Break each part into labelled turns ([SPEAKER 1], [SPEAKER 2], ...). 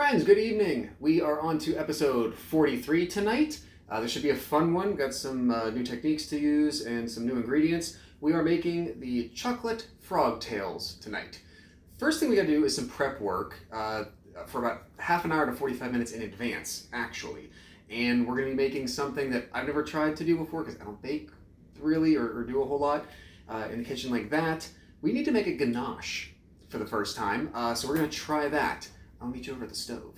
[SPEAKER 1] Friends, good evening. We are on to episode 43 tonight. This should be a fun one. Got some new techniques to use and some new ingredients. We are making the chocolate frog tails tonight. First thing we gotta do is some prep work for about half an hour to 45 minutes in advance, actually. And we're gonna be making something that I've never tried to do before because I don't bake really or do a whole lot in the kitchen like that. We need to make a ganache for the first time, so we're gonna try that. I'll meet you over at the stove.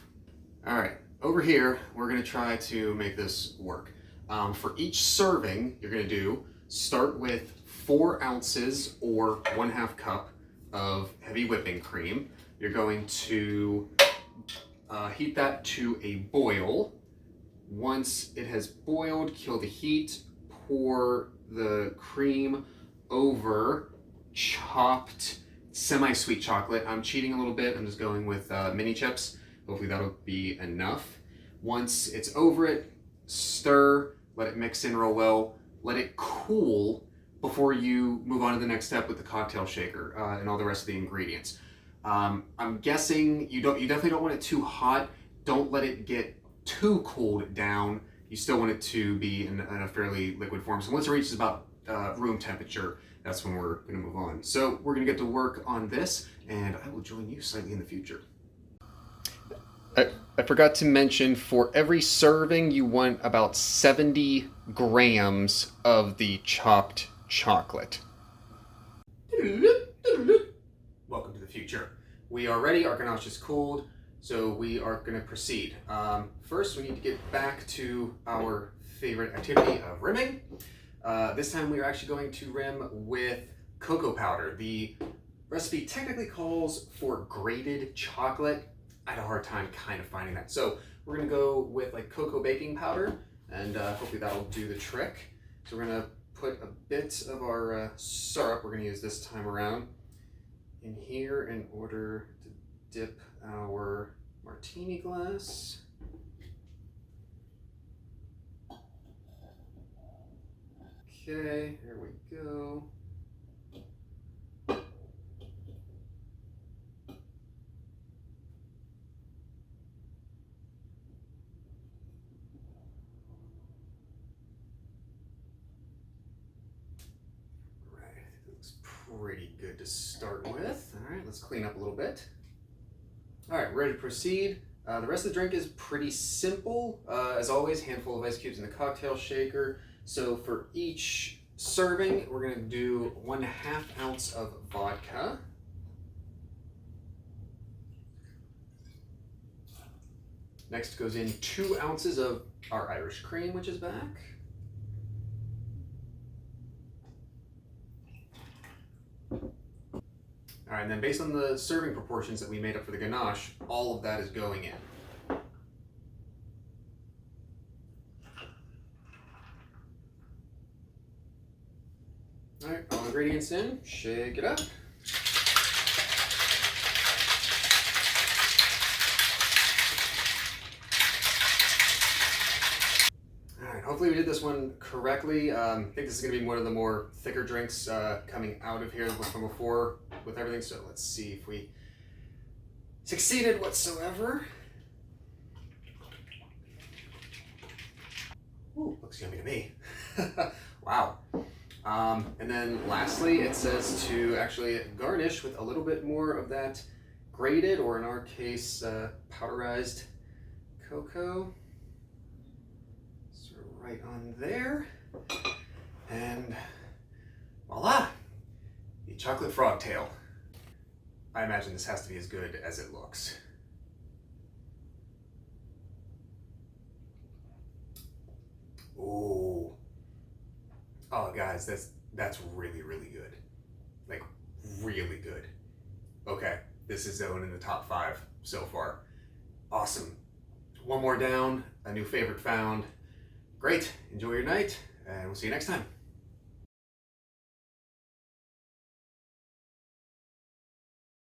[SPEAKER 1] All right, over here, we're gonna try to make this work. For each serving, you're gonna start with 4 ounces or 1/2 cup of heavy whipping cream. You're going to heat that to a boil. Once it has boiled, kill the heat, pour the cream over chopped semi-sweet chocolate. I'm cheating a little bit. I'm just going with mini chips. Hopefully that'll be enough. Once it's over it, stir, let it mix in real well, let it cool before you move on to the next step with the cocktail shaker and all the rest of the ingredients. I'm guessing you definitely don't want it too hot. Don't let it get too cooled down. You still want it to be in a fairly liquid form. So once it reaches about room temperature, that's when we're going to move on. So we're going to get to work on this, and I will join you slightly in the future. I forgot to mention, for every serving, you want about 70 grams of the chopped chocolate. Welcome to the future. We are ready. Our ganache is cooled, so we are going to proceed. First, we need to get back to our favorite activity of rimming. This time we are actually going to rim with cocoa powder. The recipe technically calls for grated chocolate. I had a hard time kind of finding that. So we're gonna go with like cocoa baking powder, and hopefully that'll do the trick. So we're gonna put a bit of our syrup, we're gonna use this time around, in here in order to dip our martini glass. Okay, here we go. Right, I think that looks pretty good to start with. All right, let's clean up a little bit. All right, ready to proceed. The rest of the drink is pretty simple. As always, handful of ice cubes in the cocktail shaker. So for each serving, we're gonna do 1/2 ounce of vodka. Next goes in 2 ounces of our Irish cream, which is back. All right, and then based on the serving proportions that we made up for the ganache, all of that is going in. All right, all ingredients in, shake it up. All right, hopefully we did this one correctly. I think this is gonna be one of the more thicker drinks coming out of here from before with everything. So let's see if we succeeded whatsoever. Ooh, looks yummy to me. Wow. And then lastly, it says to actually garnish with a little bit more of that grated, or in our case, powderized cocoa. Sort of right on there. And voila, the chocolate frog tail. I imagine this has to be as good as it looks. Ooh. Oh, guys, that's really, really good. Like, really good. Okay, this is going in the top 5 so far. Awesome. One more down, a new favorite found. Great, enjoy your night, and we'll see you next time.